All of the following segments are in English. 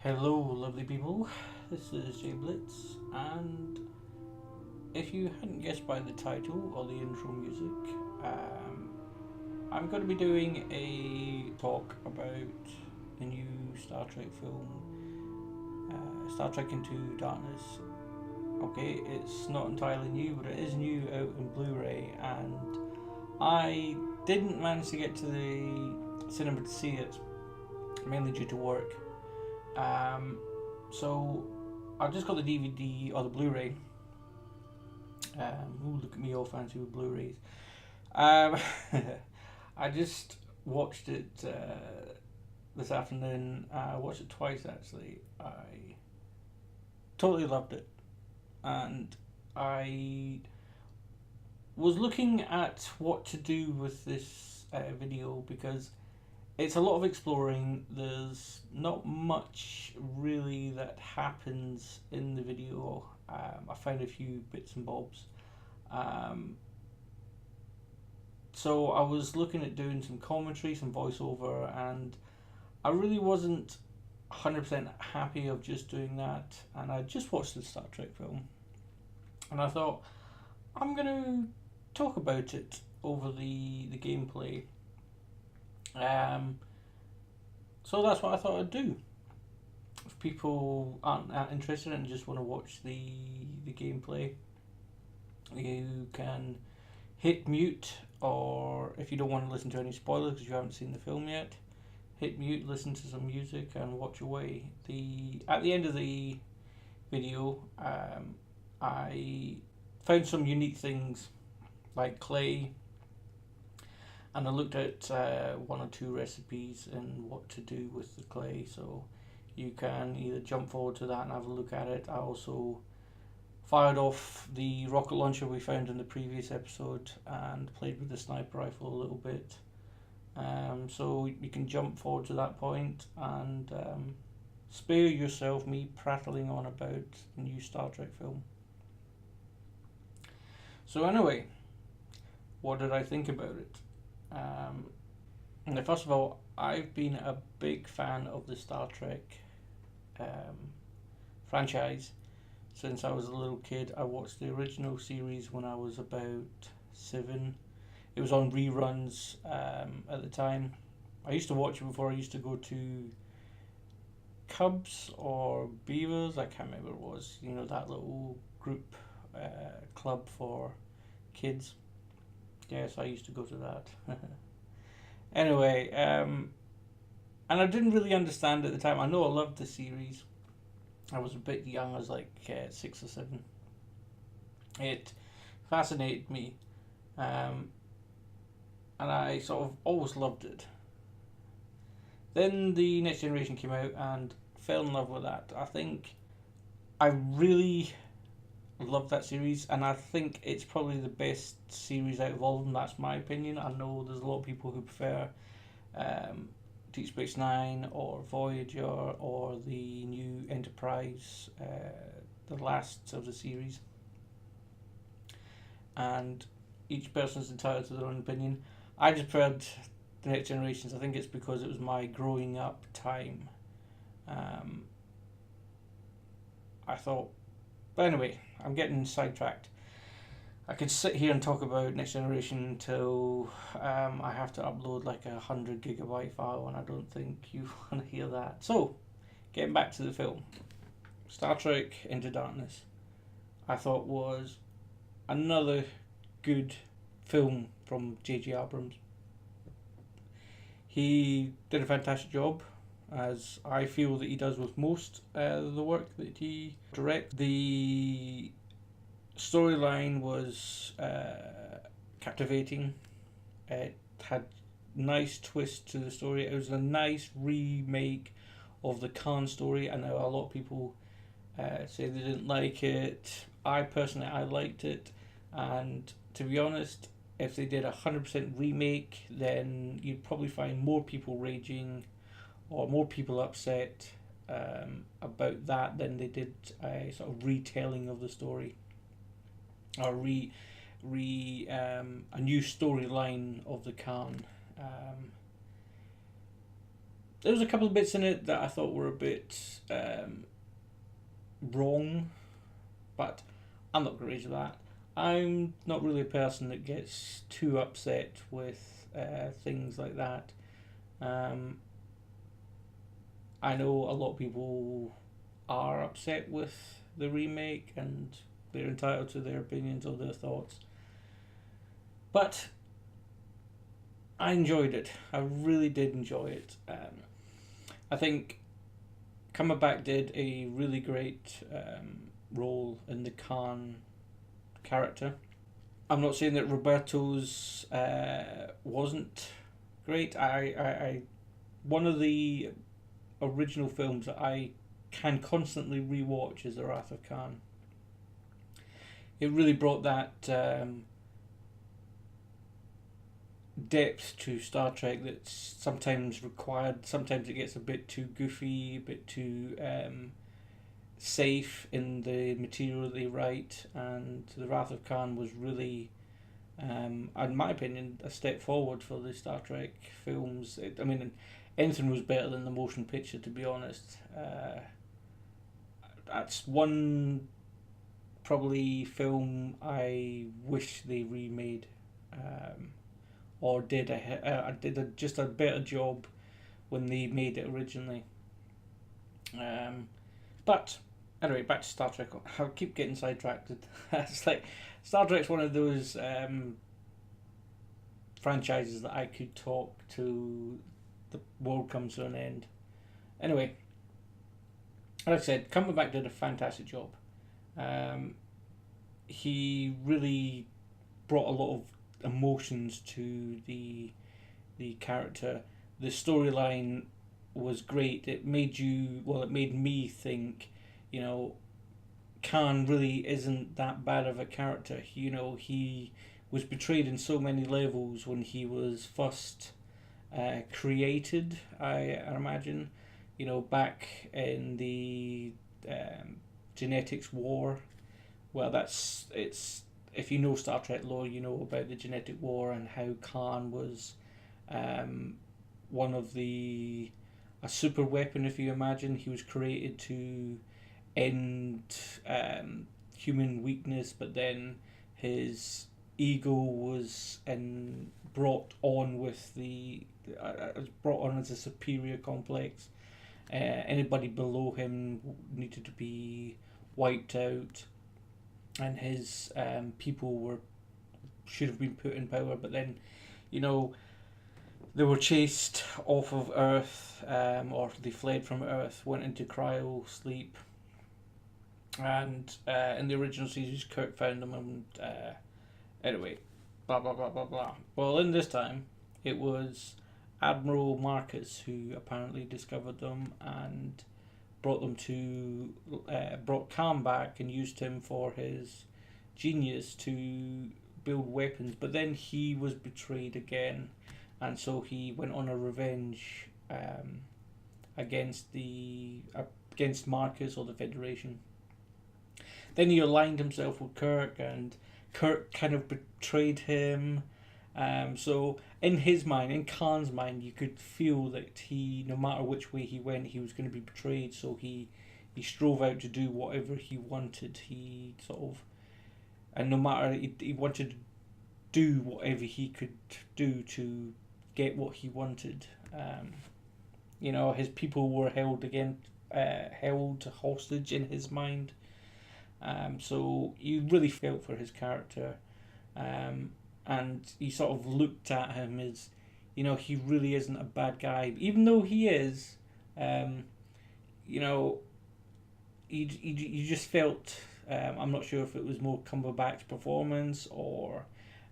Hello, lovely people. This is Jay Blitz, and if you hadn't guessed by the title or the intro music, I'm going to be doing a talk about the new Star Trek film, Star Trek Into Darkness. Okay, it's not entirely new, but it is new out in Blu-ray, and I didn't manage to get to the cinema to see it, mainly due to work. So I just got the DVD or the Blu-ray. Look at me, all fancy with Blu-rays. Um, I just watched it this afternoon. I watched it twice actually. I totally loved it, and I was looking at what to do with this video because it's a lot of exploring. There's not much really that happens in the video. I found a few bits and bobs. So I was looking at doing some commentary, some voiceover, and I really wasn't 100% happy of just doing that. And I just watched the Star Trek film, and I thought I'm gonna talk about it over the gameplay. So that's what I thought I'd do. If people aren't interested and just want to watch the gameplay, you can hit mute, or if you don't want to listen to any spoilers because you haven't seen the film yet, hit mute, listen to some music, and watch away. At the end of the video, I found some unique things like clay, and I looked at one or two recipes and what to do with the clay, so you can either jump forward to that and have a look at it. I also fired off the rocket launcher we found in the previous episode and played with the sniper rifle a little bit. So you can jump forward to that point and spare yourself me prattling on about the new Star Trek film. So anyway, what did I think about it? First of all, I've been a big fan of the Star Trek franchise since I was a little kid. I watched the original series when I was about 7. It was on reruns at the time. I used to watch it before I used to go to Cubs or Beavers. I can't remember what it was. You know, that little group club for kids. Yes, I used to go to that. Anyway, and I didn't really understand at the time. I know I loved the series. I was a bit young. I was like 6 or 7. It fascinated me, and I sort of always loved it. Then the Next Generation came out and fell in love with that. I think I really love that series, and I think it's probably the best series out of all of them. That's my opinion. I know there's a lot of people who prefer Deep Space Nine or Voyager or the new Enterprise, the last of the series, and each person's entitled to their own opinion. I just preferred the Next Generations. I think it's because it was my growing up time. I thought, but anyway, I'm getting sidetracked. I could sit here and talk about Next Generation until I have to upload like 100 GB file, and I don't think you want to hear that. So, getting back to the film, Star Trek Into Darkness, I thought was another good film from J.J. Abrams. He did a fantastic job, as I feel that he does with most of the work that he directs. The storyline was captivating. It had nice twists to the story. It was a nice remake of the Khan story. I know a lot of people say they didn't like it. I personally, I liked it, and to be honest, if they did 100% remake, then you'd probably find more people raging or more people upset about that than they did a sort of retelling of the story, or a new storyline of the Khan. there was a couple of bits in it that I thought were a bit wrong, but I'm not going to raise that. I'm not really a person that gets too upset with things like that. Um, I know a lot of people are upset with the remake and they're entitled to their opinions or their thoughts. But I enjoyed it. I really did enjoy it. I think Cumberbatch did a really great role in the Khan character. I'm not saying that Roberto's wasn't great. I one of the original films that I can constantly rewatch is The Wrath of Khan. It really brought that depth to Star Trek that's sometimes required. Sometimes it gets a bit too goofy, a bit too safe in the material they write, and The Wrath of Khan was really, in my opinion, a step forward for the Star Trek films. I mean, anything was better than the motion picture, to be honest. That's one probably film I wish they remade. Or just a better job when they made it originally. But anyway, back to Star Trek. I keep getting sidetracked. It's like Star Trek's one of those franchises that I could talk to the world comes to an end. Anyway, like I said, Cumberbatch did a fantastic job. He really brought a lot of emotions to the character. The storyline was great. It made me think, Khan really isn't that bad of a character. He was betrayed in so many levels when he was first created, I imagine. Back in the genetics war. Well, it's if you know Star Trek lore, you know about the genetic war and how Khan was one of a super weapon, if you imagine. He was created to end human weakness, but then his ego was brought on with brought on as a superior complex. Anybody below him needed to be wiped out, and his people should have been put in power. But then, they were chased off of Earth, or they fled from Earth, went into cryo sleep, and in the original series, Kirk found them, and anyway, blah blah blah blah blah. Well, in this time, it was Admiral Marcus who apparently discovered them and brought Khan back and used him for his genius to build weapons. But then he was betrayed again, and so he went on a revenge against Marcus or the Federation. Then he aligned himself with Kirk, and Kirk kind of betrayed him. So in his mind, in Khan's mind, you could feel that no matter which way he went, he was going to be betrayed. So he strove out to do whatever he wanted. And no matter, he wanted to do whatever he could do to get what he wanted. His people were held hostage in his mind. So you really felt for his character. And you sort of looked at him as, he really isn't a bad guy. Even though he is, you just felt, I'm not sure if it was more Cumberbatch's performance or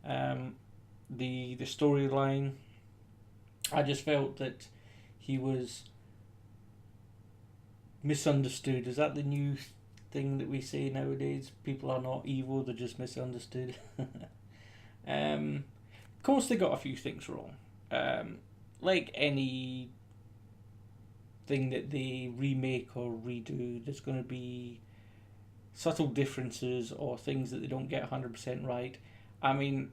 the storyline. I just felt that he was misunderstood. Is that the new thing that we say nowadays? People are not evil, they're just misunderstood. Of course, they got a few things wrong. Like any thing that they remake or redo, there's going to be subtle differences or things that they don't get 100% right. I mean,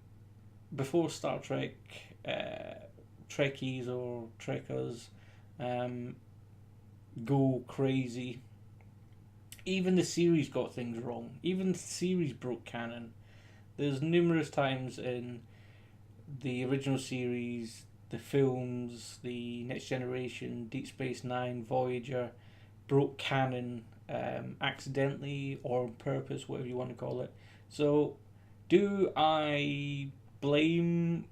before Star Trek, Trekkies or Trekkers um, go crazy. Even the series got things wrong. Even the series broke canon. There's numerous times in the original series, the films, the Next Generation, Deep Space Nine, Voyager, broke canon accidentally or on purpose, whatever you want to call it. So, do I blame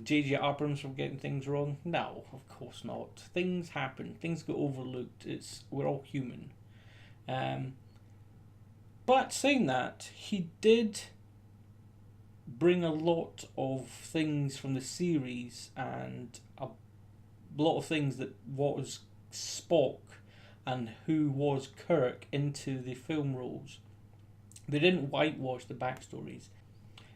J.J. Abrams for getting things wrong? No, of course not. Things happen. Things get overlooked. We're all human. Um, but saying that, he did bring a lot of things from the series and a lot of things that was Spock and who was Kirk into the film roles. They didn't whitewash the backstories.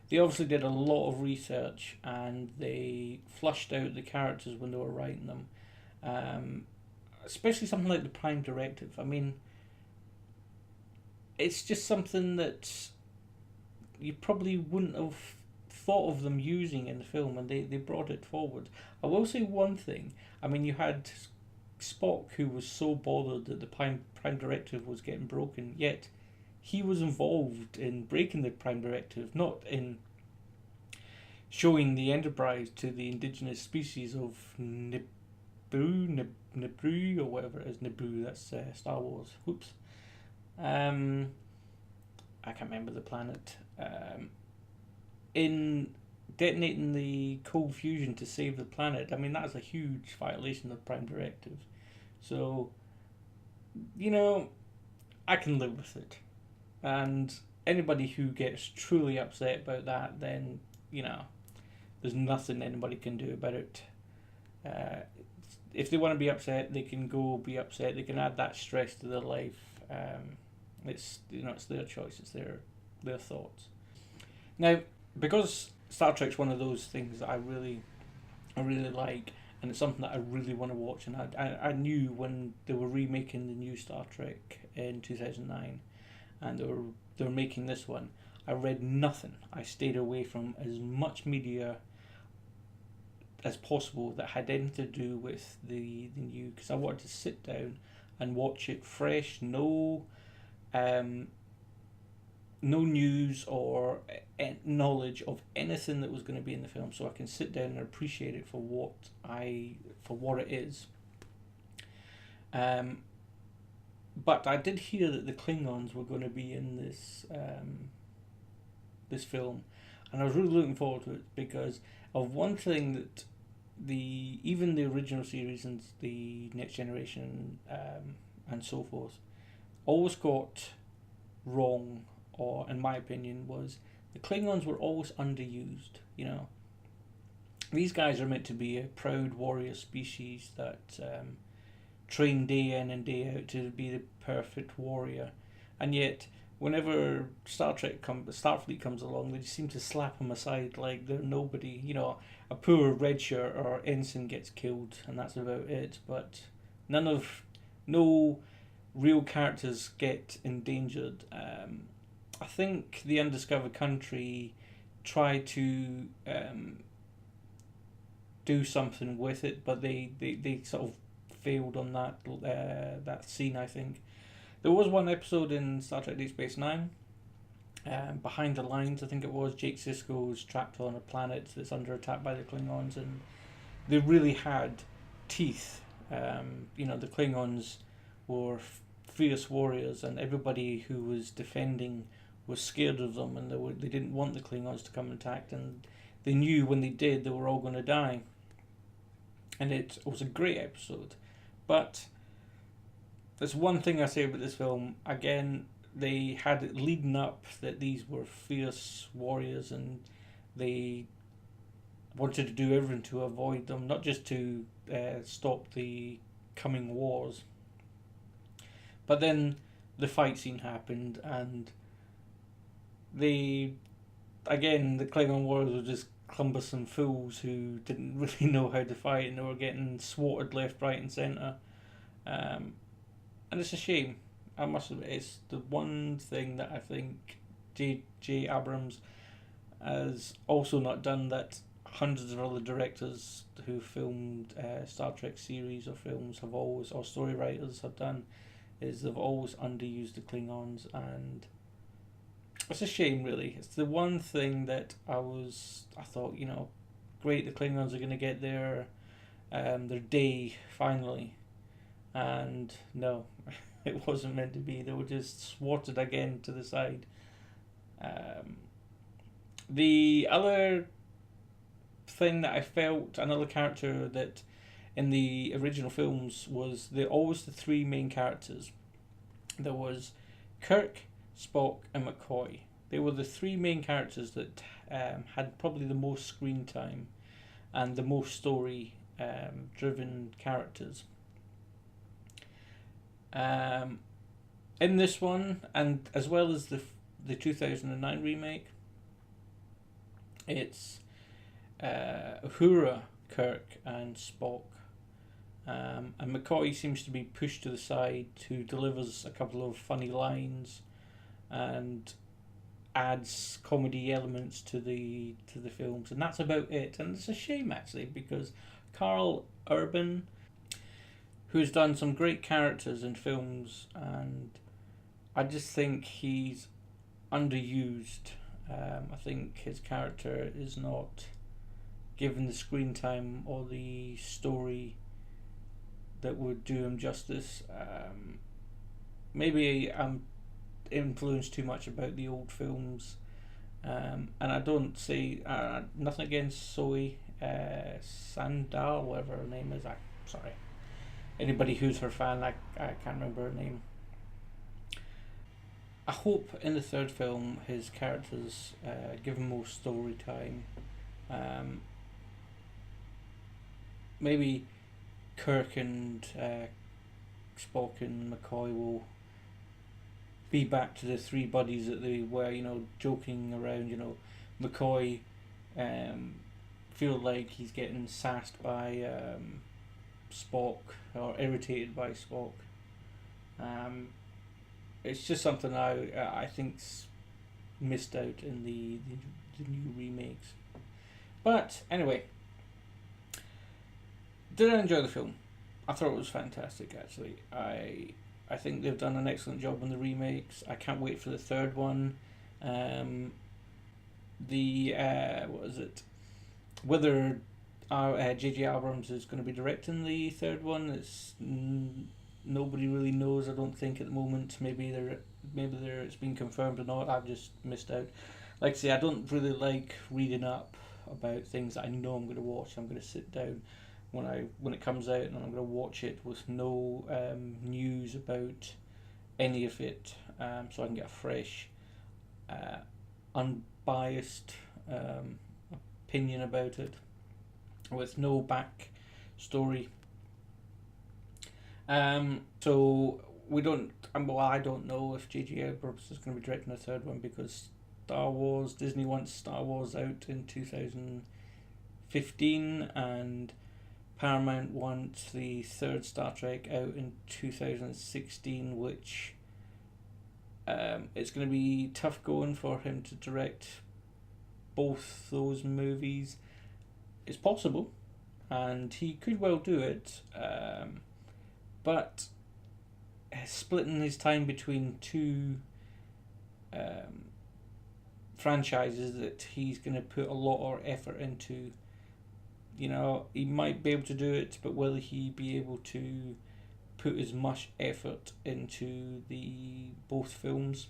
They obviously did a lot of research and they flushed out the characters when they were writing them. Especially something like the Prime Directive. I mean, it's just something that you probably wouldn't have thought of them using in the film, and they brought it forward. I will say one thing. I mean, you had Spock, who was so bothered that the Prime Directive was getting broken, yet he was involved in breaking the Prime Directive, not in showing the Enterprise to the indigenous species of Naboo, or whatever it is. Naboo, that's Star Wars. Whoops. I can't remember the planet. In detonating the cold fusion to save the planet, I mean, that's a huge violation of Prime Directive. So, I can live with it. And anybody who gets truly upset about that, then, there's nothing anybody can do about it. If they want to be upset, they can go be upset. They can add that stress to their life. It's their choice. It's their thoughts. Now, because Star Trek's one of those things that I really like, and it's something that I really want to watch. And I knew when they were remaking the new Star Trek in 2009, and they were making this one. I read nothing. I stayed away from as much media as possible that had anything to do with the new, because I wanted to sit down and watch it fresh. No news or knowledge of anything that was going to be in the film, so I can sit down and appreciate it for what it is. But I did hear that the Klingons were going to be in this film, and I was really looking forward to it because of one thing that even the original series and the Next Generation and so forth always got wrong, or in my opinion, was the Klingons were always underused. These guys are meant to be a proud warrior species that train day in and day out to be the perfect warrior, and yet whenever Starfleet comes along, they just seem to slap them aside like they're nobody. A poor red shirt or ensign gets killed, and that's about it. But no real characters get endangered. I think the Undiscovered Country tried to do something with it, but they sort of failed on that scene. I think there was one episode in Star Trek Deep Space Nine, Behind the Lines, I think it was. Jake Sisko's trapped on a planet that's under attack by the Klingons, and they really had teeth. The Klingons were fierce warriors, and everybody who was defending was scared of them, and they didn't want the Klingons to come and attack, and they knew when they did, they were all going to die. And it was a great episode. But there's one thing I say about this film. Again, they had it leading up that these were fierce warriors, and they wanted to do everything to avoid them, not just to stop the coming wars. But then the fight scene happened, and the Klingon warriors were just cumbersome fools who didn't really know how to fight, and they were getting swatted left, right, and centre. And it's a shame. I must admit, it's the one thing that I think J.J. Abrams has also not done that hundreds of other directors who filmed Star Trek series or films have always, or story writers have done, is they've always underused the Klingons, and it's a shame, really. It's the one thing that I thought, great, the Klingons are going to get their day finally, and no, it wasn't meant to be. They were just swatted again to the side. The other thing that I felt, another character that in the original films was always the three main characters. There was Kirk, Spock, and McCoy. They were the three main characters that had probably the most screen time and the most story driven characters. In this one, and as well as the 2009 remake, it's Uhura, Kirk, and Spock. And McCoy seems to be pushed to the side, who delivers a couple of funny lines and adds comedy elements to the films, and that's about it. And it's a shame, actually, because Carl Urban, who's done some great characters in films, and I just think he's underused. I think his character is not given the screen time or the story that would do him justice. Maybe I'm influenced too much about the old films, and I don't say nothing against Zoe Sandal, whatever her name is. Sorry, anybody who's her fan, I can't remember her name. I hope in the third film his characters give him more story time. Maybe Kirk and Spock and McCoy will be back to the three buddies that they were, joking around. McCoy feel like he's getting sassed by Spock, or irritated by Spock. It's just something I think's missed out in the new remakes. But anyway, did I enjoy the film? I thought it was fantastic, actually. I think they've done an excellent job on the remakes. I can't wait for the third one. What is it? Whether J.J. Abrams is going to be directing the third one, it's nobody really knows. I don't think at the moment. Maybe it's been confirmed or not. I've just missed out. Like I say, I don't really like reading up about things that I know I'm going to watch. I'm going to sit down when it comes out, and I'm going to watch it with no news about any of it, so I can get a fresh, unbiased opinion about it with no back story. So we don't. I don't know if J.J. Abrams is going to be directing a third one, because Disney wants Star Wars out in 2015, and Paramount wants the third Star Trek out in 2016, which it's going to be tough going for him to direct both those movies. It's possible, and he could well do it, but splitting his time between two franchises that he's going to put a lot of effort into, he might be able to do it, but will he be able to put as much effort into both films?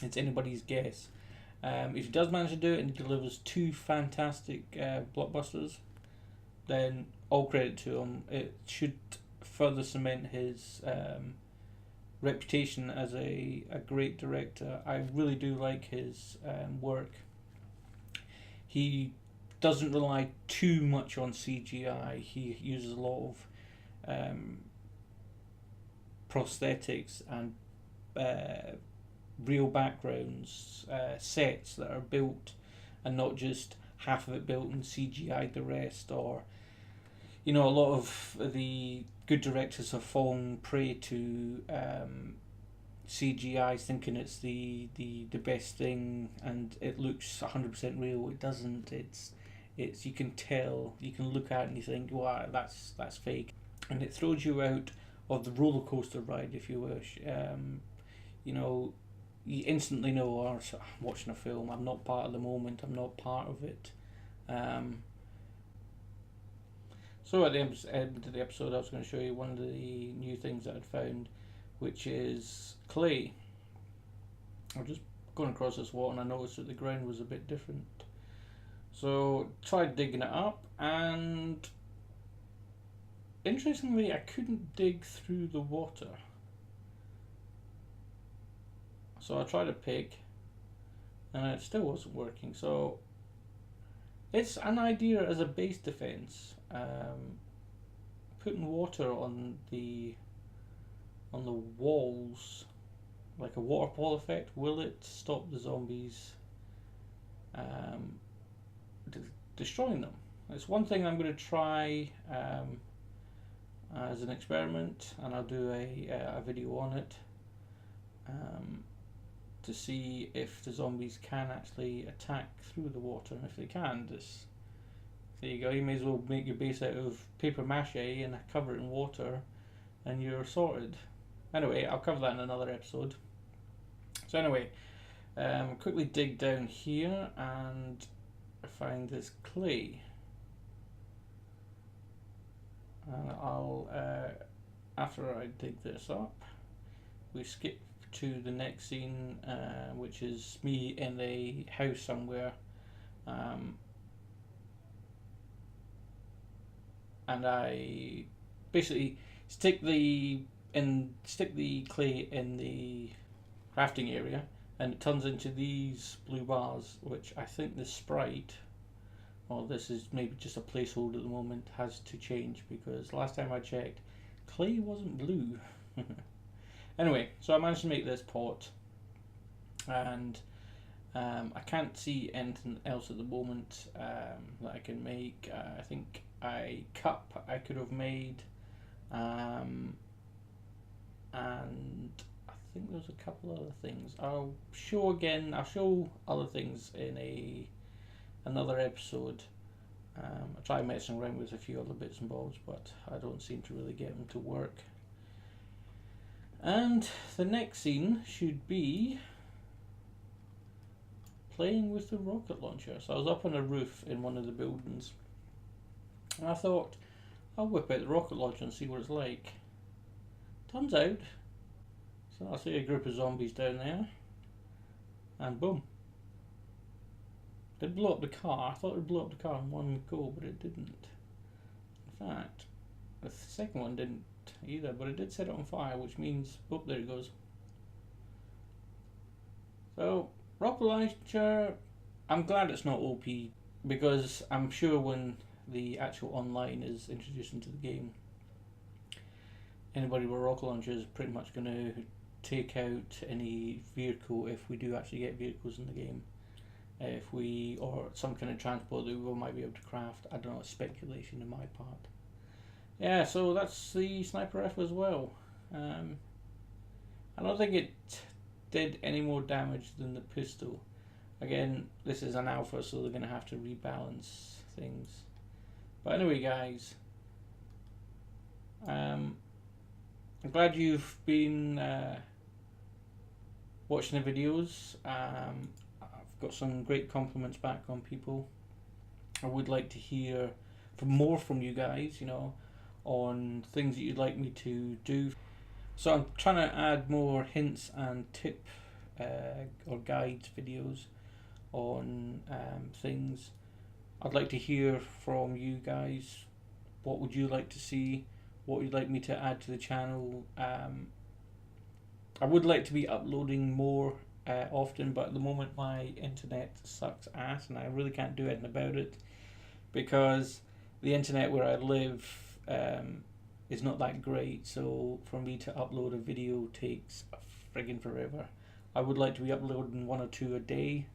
It's anybody's guess. If he does manage to do it and he delivers two fantastic blockbusters, then all credit to him. It should further cement his reputation as a great director. I really do like his work. He doesn't rely too much on CGI. He uses a lot of prosthetics and real backgrounds, sets that are built, and not just half of it built and CGI the rest. Or a lot of the good directors have fallen prey to CGI, thinking it's the best thing and it looks 100% real. It doesn't. It's, you can tell, you can look at it and you think, wow, that's fake, and it throws you out of the roller coaster ride, if you wish. You know, you instantly know, oh, I'm watching a film. I'm not part of the moment. I'm not part of it. So at the end of the episode, I was going to show you one of the new things that I'd found, which is clay. I was just going across this water and I noticed that the ground was a bit different. So tried digging it up, and interestingly, I couldn't dig through the water. So I tried a pick, and it still wasn't working. So it's an idea as a base defense. Putting water on the walls, like a waterfall effect, will it stop the zombies destroying them? It's one thing I'm going to try as an experiment, and I'll do a video on it to see if the zombies can actually attack through the water. And if they can, just there you go. You may as well make your base out of paper mache and cover it in water, and you're sorted. Anyway, I'll cover that in another episode. So anyway, quickly dig down here and find this clay. And I'll after I dig this up, we skip to the next scene, which is me in a house somewhere, and I basically stick the clay in the crafting area, and it turns into these blue bars, which I think the sprite, well, this is maybe just a placeholder at the moment, has to change, because last time I checked, clay wasn't blue. Anyway, so I managed to make this pot, and I can't see anything else at the moment that I can make. I think a cup I could have made, and I think there's a couple other things. I'll show other things in another episode. I try messing around with a few other bits and bobs, but I don't seem to really get them to work. And the next scene should be playing with the rocket launcher. So I was up on a roof in one of the buildings, and I thought, I'll whip out the rocket launcher and see what it's like. Turns out, so I see a group of zombies down there, and boom. Did blow up the car. I thought it would blow up the car in one go, but it didn't. In fact, the second one didn't either, but it did set it on fire, which means, oh, there it goes. So, rocket launcher, I'm glad it's not OP, because I'm sure when the actual online is introduced into the game, anybody with a rocket launcher is pretty much going to take out any vehicle, if we do actually get vehicles in the game. Or some kind of transport that we might be able to craft. I don't know, it's speculation on my part. Yeah, so that's the sniper rifle as well. I don't think it did any more damage than the pistol. Again, this is an alpha, so they're going to have to rebalance things. But anyway, guys, I'm glad you've been watching the videos. I've got some great compliments back on people. I would like to hear more from you guys, on things that you'd like me to do. So I'm trying to add more hints and tip or guides videos on things. I'd like to hear from you guys. What would you like to see? What would you like me to add to the channel? I would like to be uploading more often, but at the moment my internet sucks ass and I really can't do anything about it, because the internet where I live is not that great, so for me to upload a video takes friggin' forever. I would like to be uploading 1 or 2 a day.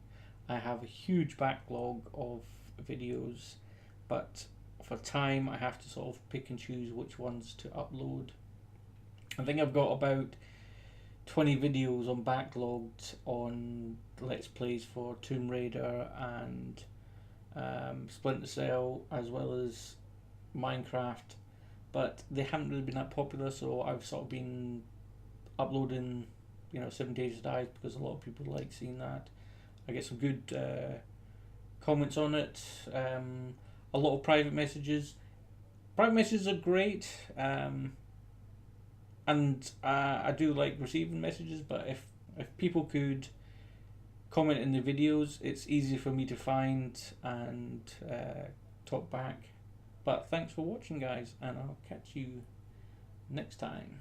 I have a huge backlog of videos, but for time I have to sort of pick and choose which ones to upload. I think I've got about 20 videos on backlogged on Let's Plays for Tomb Raider and Splinter Cell, as well as Minecraft, but they haven't really been that popular. So I've sort of been uploading, 7 Days to Die, because a lot of people like seeing that. I get some good comments on it. A lot of private messages. Private messages are great, and I do like receiving messages. But if people could comment in the videos, it's easy for me to find and talk back. But thanks for watching, guys, and I'll catch you next time.